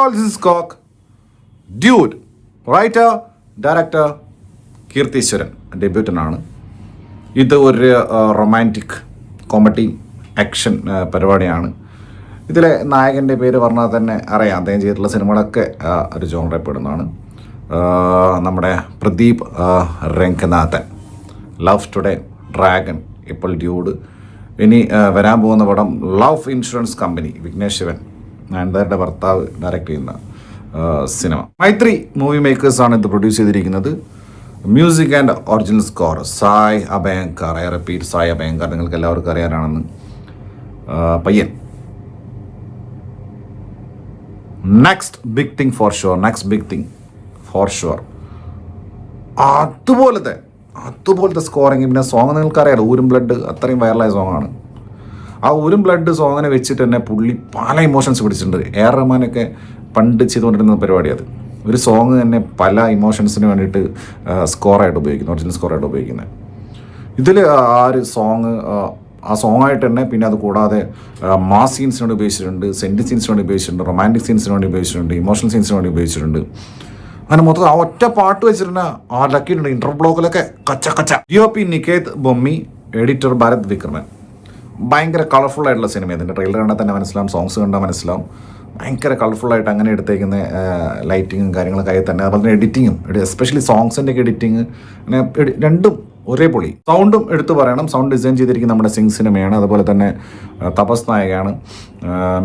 all, this is Cock. Dude, writer, director, Keertheeswaran ഡെബ്യൂട്ടനാണ്. ഇത് ഒരു romantic comedy action പരിപാടിയാണ്. ഇതിലെ നായകൻ്റെ പേര് പറഞ്ഞാൽ തന്നെ അറിയാം, അദ്ദേഹം ചെയ്തിട്ടുള്ള സിനിമകളൊക്കെ ഒരു ജോണറിൽ പെടുന്നതാണ്. നമ്മുടെ Pradeep Ranganathan, love today, dragon, ഇപ്പോൾ ഡ്യൂഡ്. ഇനി വരാൻ പോകുന്ന പടം love insurance company, Vignesh Shivan നയൻതാരയുടെ ഭർത്താവ് ഡയറക്റ്റ് ചെയ്യുന്ന സിനിമ. മൈത്രി മൂവി മേക്കേഴ്സാണ് ഇത് പ്രൊഡ്യൂസ് ചെയ്തിരിക്കുന്നത്. Music and original score Sai Abhyankar. I repeat, Sai Abhyankar. നിങ്ങൾക്ക് എല്ലാവർക്കും അറിയാനാണെന്ന്. പയ്യൻ. Next big thing for sure, next big thing for sure. അതുപോലത്തെ സ്കോറിങ്. പിന്നെ സോങ് നിങ്ങൾക്കറിയാലോ, ഊരും ബ്ലഡ് അത്രയും വൈറലായ സോങ്ങാണ്. ആ ഊരും ബ്ലഡ് സോങ്ങിനെ വെച്ചിട്ട് തന്നെ പുള്ളി പല ഇമോഷൻസ് പിടിച്ചിട്ടുണ്ട്. എ ആർ റഹ്മാനൊക്കെ പണ്ട് ചെയ്തുകൊണ്ടിരുന്ന പരിപാടി അത്. ഒരു സോങ് തന്നെ പല ഇമോഷൻസിന് വേണ്ടിയിട്ട് സ്കോറായിട്ട് ഉപയോഗിക്കുന്നത്, ഒറിജിനൽ സ്കോറായിട്ട് ഉപയോഗിക്കുന്നത്. ഇതിൽ ആ ഒരു സോങ് ആ സോങ്ങായിട്ട് തന്നെ, പിന്നെ അത് കൂടാതെ മാസ് സീൻസിന് വേണ്ടി ഉപയോഗിച്ചിട്ടുണ്ട്, സെൻറ്റി സീൻസിന് വേണ്ടി ഉപയോഗിച്ചിട്ടുണ്ട്, റൊമാൻറ്റിക് സീൻസിന് വേണ്ടി ഉപയോഗിച്ചിട്ടുണ്ട്, ഇമോഷണൽ സീൻസിന് വേണ്ടി ഉപയോഗിച്ചിട്ടുണ്ട്. അങ്ങനെ മൊത്തം ആ ഒറ്റ പാട്ട് വെച്ചിട്ടുണ്ട്. ആ ലക്കിയിട്ടുണ്ട് ഇൻ്റർ ബ്ലോക്കിലൊക്കെ കച്ച. DOP Niketh Bommi, editor Bharat Vikraman. ഭയങ്കര കളർഫുൾ ആയിട്ടുള്ള സിനിമ. ഇതിൻ്റെ ട്രെയിലർ കണ്ടാൽ തന്നെ മനസ്സിലാവും, സോങ്സ് കണ്ടാൽ മനസ്സിലാവും. ഭയങ്കര കളർഫുള്ളായിട്ട് അങ്ങനെ എടുത്തേക്കുന്ന ലൈറ്റിങ്ങും കാര്യങ്ങളൊക്കെ ആയി തന്നെ. അതുപോലെ തന്നെ എഡിറ്റിങ്ങും, എസ്പെഷ്യലി സോങ്സിൻ്റെയൊക്കെ എഡിറ്റിങ്, അങ്ങനെ രണ്ടും ഒരേ പൊളി. സൗണ്ടും എടുത്തു പറയണം. സൗണ്ട് ഡിസൈൻ ചെയ്തിരിക്കുന്നത് നമ്മുടെ സിംഗ് സിനിമയാണ്. അതുപോലെ തന്നെ തപസ് നായകയാണ്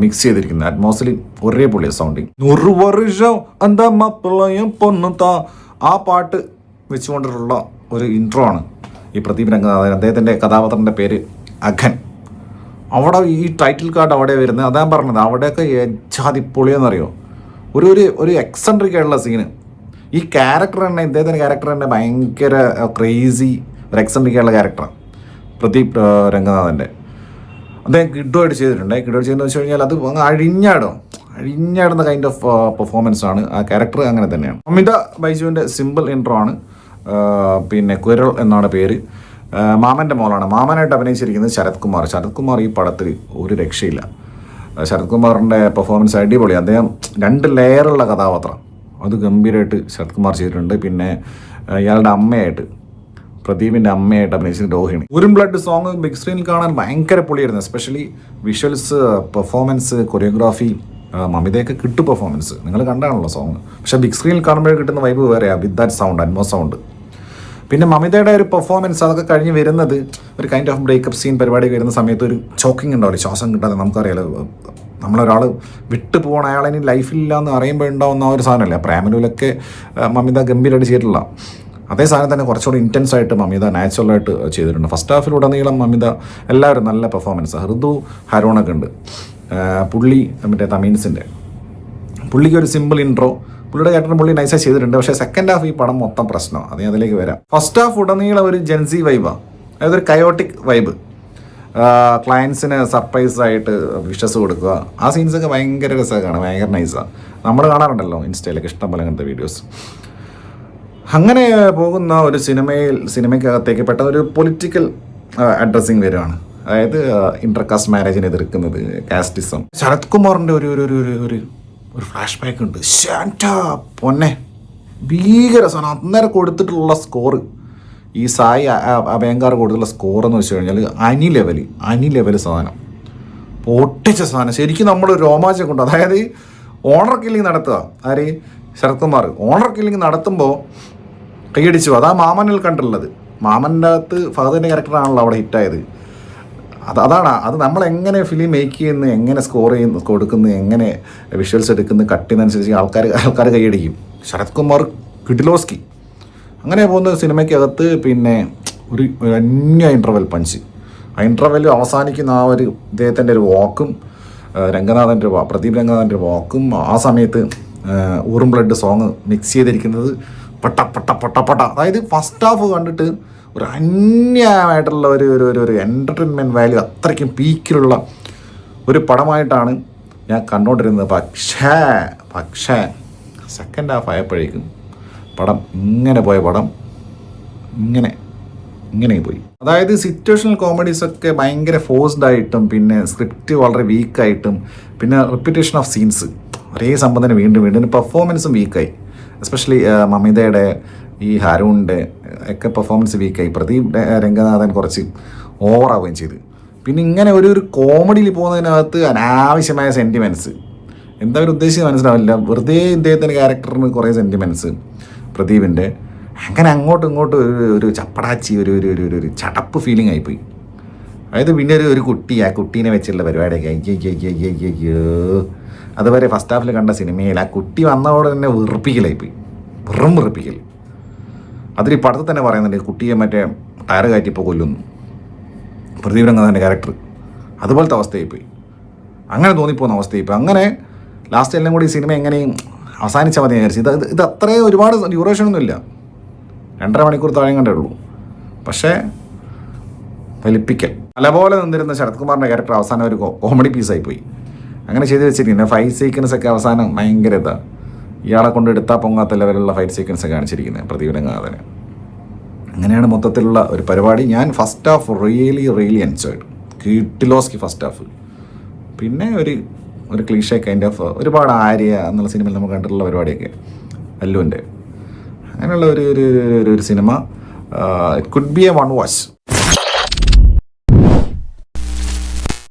മിക്സ് ചെയ്തിരിക്കുന്നത്. അറ്റ്മോസ്ഫിയർ ഒരേ പൊളിയാണ് സൗണ്ടിങ്. 100 വർഷം എന്താ മപ്പളയം പൊന്നുത്താ, ആ പാട്ട് വെച്ചുകൊണ്ടിട്ടുള്ള ഒരു ഇൻട്രോ ആണ് ഈ പ്രദീപ് രംഗനാഥൻ. അദ്ദേഹത്തിൻ്റെ കഥാപാത്രത്തിൻ്റെ പേര് അഖൻ. അവിടെ ഈ ടൈറ്റിൽ കാർഡ് അവിടെ വരുന്നത്, അതാ പറഞ്ഞത്. അവിടെയൊക്കെ ഏജാതിപ്പൊളിയെന്നറിയോ, ഒരു എക്സെൻട്രിക് ആയിട്ടുള്ള സീന്. ഈ ക്യാരക്ടർ തന്നെ, ഇദ്ദേഹത്തിൻ്റെ ക്യാരക്ടർ തന്നെ ഭയങ്കര ക്രേസി, ഒരു എക്സെൻട്രിക് ആയിട്ടുള്ള ക്യാരക്ടറാണ് പ്രദീപ് രംഗനാഥൻ്റെ. അദ്ദേഹം കിഡുമായിട്ട് ചെയ്തിട്ടുണ്ട്. കിഡുമായിട്ട് ചെയ്യുന്നത് വെച്ച് കഴിഞ്ഞാൽ അത് അഴിഞ്ഞാടുന്ന കൈൻഡ് ഓഫ് പെർഫോമൻസ് ആണ്. ആ ക്യാരക്ടർ അങ്ങനെ തന്നെയാണ്. അമിത ബൈജുവിൻ്റെ സിമ്പിൾ ഇൻട്രോ ആണ്. പിന്നെ കുരൾ എന്നാണ് പേര്. മാമൻ്റെ മോളാണ്. മാമനായിട്ട് അഭിനയിച്ചിരിക്കുന്നത് ശരത് കുമാർ. ശരത് കുമാർ ഈ പടത്തിൽ ഒരു രക്ഷയില്ല. ശരത് കുമാറിൻ്റെ പെർഫോമൻസ് അടിപൊളി. അദ്ദേഹം 2 ലെയറുള്ള കഥാപാത്രം, അത് ഗംഭീരമായിട്ട് ശരത് കുമാർ ചെയ്തിട്ടുണ്ട്. പിന്നെ ഇയാളുടെ അമ്മയായിട്ട്, പ്രദീപിൻ്റെ അമ്മയായിട്ട് അഭിനയിച്ചത് രോഹിണി. ഊരും ബ്ലഡ് സോങ് ബിഗ് സ്ക്രീനിൽ കാണാൻ ഭയങ്കര പൊളിയായിരുന്നു. Especially visuals, performance, choreography. മമിതയൊക്കെ കിട്ടും പെർഫോമൻസ്, നിങ്ങൾ കണ്ടാണല്ലോ സോങ്. പക്ഷേ ബിഗ് സ്ക്രീനിൽ കാണുമ്പോഴേ കിട്ടുന്ന വൈബ് വേറെയാണ്, with that sound, Atmos sound. പിന്നെ മമിതയുടെ ഒരു പെർഫോമൻസ് അതൊക്കെ കഴിഞ്ഞ് വരുന്നത് ഒരു കൈൻഡ് ഓഫ് ബ്രേക്കപ്പ് സീൻ പരിപാടി വരുന്ന സമയത്ത് ഒരു ചോക്കിങ് ഉണ്ടാവില്ല, ശ്വാസം കിട്ടാതെ. നമുക്കറിയാലോ, നമ്മളൊരാൾ വിട്ടു പോകണം, അയാളെനി ലൈഫിലില്ല എന്ന് അറിയുമ്പോൾ ഉണ്ടാവുന്ന ആ ഒരു സാധനമല്ലേ. പ്രേമലൂലൊക്കെ മമിത ഗംഭീരമായിട്ട് ചെയ്തിട്ടുള്ള അതേ സാധനം തന്നെ കുറച്ചുകൂടി ഇൻറ്റൻസ് ആയിട്ട് മമിത നാച്ചുറലായിട്ട് ചെയ്തിട്ടുണ്ട്. ഫസ്റ്റ് ഹാഫിലുടനീളം മമിത എല്ലാവരും നല്ല പെർഫോമൻസ്. ഹൃദു ഹരോണൊക്കെ ഉണ്ട്. പുള്ളി മറ്റേ തമീൻസിൻ്റെ പുള്ളിക്ക് ഒരു സിമ്പിൾ ഇൻട്രോ, പുള്ളിയുടെ ക്യാരക്ടർ പുള്ളി നൈസായി ചെയ്തിട്ടുണ്ട്. പക്ഷേ സെക്കൻഡ് ഹാഫ് ഈ പടം മൊത്തം പ്രശ്നമാണ്. അത് ഞാൻ അതിലേക്ക് വരാം. ഫസ്റ്റ് ഹാഫ് ഉടനീളം ഒരു ജെൻസി വൈബാണ്, അതായത് ഒരു കയോട്ടിക് വൈബ്. ക്ലയൻസിന് സർപ്രൈസായിട്ട് വിഷസ് കൊടുക്കുക, ആ സീൻസൊക്കെ ഭയങ്കര രസമാണ്, ഭയങ്കര നൈസാണ്. നമ്മൾ കാണാറുണ്ടല്ലോ ഇൻസ്റ്റയിലൊക്കെ ഇഷ്ടം പോലെ അങ്ങനത്തെ വീഡിയോസ്. അങ്ങനെ പോകുന്ന ഒരു സിനിമയ്ക്കകത്തേക്ക് പെട്ടെന്ന് ഒരു പൊളിറ്റിക്കൽ അഡ്രസ്സിങ് വരുവാണ്. അതായത് ഇൻ്റർകാസ്റ്റ് മാരേജിനെ എതിർക്കുന്നത്, കാസ്റ്റിസം. ശരത് കുമാറിൻ്റെ ഒരു ഫ്ലാഷ് ബാക്ക് ഉണ്ട്. ശാന്റാ പൊന്നെ, ഭീകര സാധനം. അന്നേരം കൊടുത്തിട്ടുള്ള സ്കോറ്, ഈ സായി അഭയങ്കർ കൊടുത്തിട്ടുള്ള സ്കോറെന്ന് വെച്ച് കഴിഞ്ഞാൽ അനി ലെവൽ സാധനം, പൊട്ടിച്ച സാധനം. ശരിക്കും നമ്മൾ രോമാഞ്ചം കൊണ്ട്. അതായത് ഓണർ കില്ലിങ് നടത്തുക, ആര്, ശരത് കുമാർ ഓണർ കില്ലിങ് നടത്തുമ്പോൾ കൈയടിച്ചു. അതാ മാമനിൽ കണ്ടുള്ളത്. മാമൻ്റെ അകത്ത് ഫഹദിൻ്റെ ക്യാരക്ടറാണല്ലോ അവിടെ ഹിറ്റായത്. അതാണ് അത് നമ്മളെങ്ങനെ ഫിലിം മേക്ക് ചെയ്യുന്നു, എങ്ങനെ സ്കോർ ചെയ്യുന്നു, കൊടുക്കുന്നു, എങ്ങനെ വിഷ്വൽസ് എടുക്കുന്നു, കട്ട് ചെയ്യുന്നതനുസരിച്ച് ആൾക്കാർ കൈയടിക്കും. ശരത് കുമാർ കിഡിലോസ്കി. അങ്ങനെ പോകുന്ന സിനിമയ്ക്കകത്ത് പിന്നെ ഒരു അന്യ ഇൻ്റർവെൽ പഞ്ച്. ആ ഇൻ്റർവെൽ അവസാനിക്കുന്ന ആ ഒരു ഇദ്ദേഹത്തിൻ്റെ ഒരു വാക്കും, പ്രദീപ് രംഗനാഥൻ്റെ ഒരു വാക്കും, ആ സമയത്ത് ഊറും ബ്ലഡ് സോങ് മിക്സ് ചെയ്തിരിക്കുന്നത് പട്ട. അതായത് ഫസ്റ്റ് ഹാഫ് കണ്ടിട്ട് ഒരു അന്യമായിട്ടുള്ള ഒരു എൻ്റർടൈൻമെൻറ്റ് വാല്യൂ അത്രയ്ക്കും പീക്കിലുള്ള ഒരു പടമായിട്ടാണ് ഞാൻ കണ്ടുകൊണ്ടിരുന്നത്. പക്ഷേ സെക്കൻഡ് ഹാഫ് ആയപ്പോഴേക്കും പടം ഇങ്ങനെ പോയി. അതായത് സിറ്റുവേഷണൽ കോമഡീസൊക്കെ ഭയങ്കര ഫോഴ്സ്ഡ് ആയിട്ടും, പിന്നെ സ്ക്രിപ്റ്റ് വളരെ വീക്കായിട്ടും, പിന്നെ റിപ്പീറ്റേഷൻ ഓഫ് സീൻസ് ഒരേ സംഭവം തന്നെ വീണ്ടും വീണ്ടും. പെർഫോമൻസും വീക്കായി, എസ്പെഷ്യലി മമിതയുടെ ഈ ഹരുണിൻ്റെ ഒക്കെ പെർഫോമൻസ് വീക്കായി. പ്രദീപ് രംഗനാഥൻ കുറച്ച് ഓവറാവുകയും ചെയ്തു. പിന്നെ ഇങ്ങനെ ഒരു കോമഡിയിൽ പോകുന്നതിനകത്ത് അനാവശ്യമായ സെൻറ്റിമെൻറ്റ്സ്, എന്താ ഒരു ഉദ്ദേശിച്ച് മനസ്സിലാവില്ല. വെറുതെ ഇദ്ദേഹത്തിൻ്റെ ക്യാരക്ടറിന് കുറേ സെൻറ്റിമെൻറ്റ്സ് പ്രദീപിൻ്റെ, അങ്ങനെ അങ്ങോട്ടും ഇങ്ങോട്ടും ഒരു ചപ്പടാച്ചി ഒരു ചടപ്പ് ഫീലിംഗ് ആയിപ്പോയി. അതായത് പിന്നെ ഒരു കുട്ടി, ആ കുട്ടീനെ വെച്ചുള്ള പരിപാടിയൊക്കെ അയ്യോ. അതുവരെ ഫസ്റ്റ് ഹാഫിൽ കണ്ട സിനിമയിൽ ആ കുട്ടി വന്നതോടെ തന്നെ വെറുപ്പിക്കലായിപ്പോയി, വെറും വെറുപ്പിക്കൽ. അതിൽ ഈ പടത്തിൽ തന്നെ പറയുന്നുണ്ട് കുട്ടിയെ മറ്റേ ടയർ കയറ്റിപ്പോൾ കൊല്ലുന്നു പ്രദീപ് രംഗനാഥൻ്റെ ക്യാരക്ടർ. അതുപോലത്തെ അവസ്ഥയായിപ്പോയി, അങ്ങനെ തോന്നിപ്പോകുന്ന അവസ്ഥയായിപ്പോയി. അങ്ങനെ ലാസ്റ്റ് എല്ലാം കൂടി ഈ സിനിമ എങ്ങനെയും അവസാനിച്ചാൽ മതി വിചാരിച്ചു. ഇത് അത്രയും ഒരുപാട് ഡ്യൂറേഷനൊന്നുമില്ല, 2.5 മണിക്കൂർ താഴെ കണ്ടേ ഉള്ളൂ. പക്ഷേ വലിപ്പിക്കൽ. പലപോലെ നിന്നിരുന്ന ശരത് കുമാറിൻ്റെ ക്യാരക്ടർ അവസാനം ഒരു കോമഡി പീസായിപ്പോയി. അങ്ങനെ ചെയ്ത് വെച്ചിരിക്കുന്നത് ഫൈറ്റ് സീക്വൻസ് ഒക്കെ അവസാനം ഭയങ്കര ഇതാണ്. ഇയാളെ കൊണ്ട് എടുത്താൽ പൊങ്ങാത്ത ലെവലുള്ള ഫൈറ്റ് സീക്വൻസ് ഒക്കെ കാണിച്ചിരിക്കുന്നത് പ്രദീപ് രംഗനാഥന്. അങ്ങനെയാണ് മൊത്തത്തിലുള്ള ഒരു പരിപാടി. ഞാൻ ഫസ്റ്റ് ഹാഫ് റിയലി എൻജോയ്ഡ്. കിട്ടിലോസ്കി ഫസ്റ്റ് ഹാഫ്. പിന്നെ ഒരു ക്ലീഷേ കൈൻഡ് ഓഫ് ഒരുപാട് ആര്യ എന്നുള്ള സിനിമയിൽ നമ്മൾ കണ്ടിട്ടുള്ള പരിപാടിയൊക്കെ അല്ലുവിൻ്റെ. അങ്ങനെയുള്ള ഒരു cinema it could be A one watch.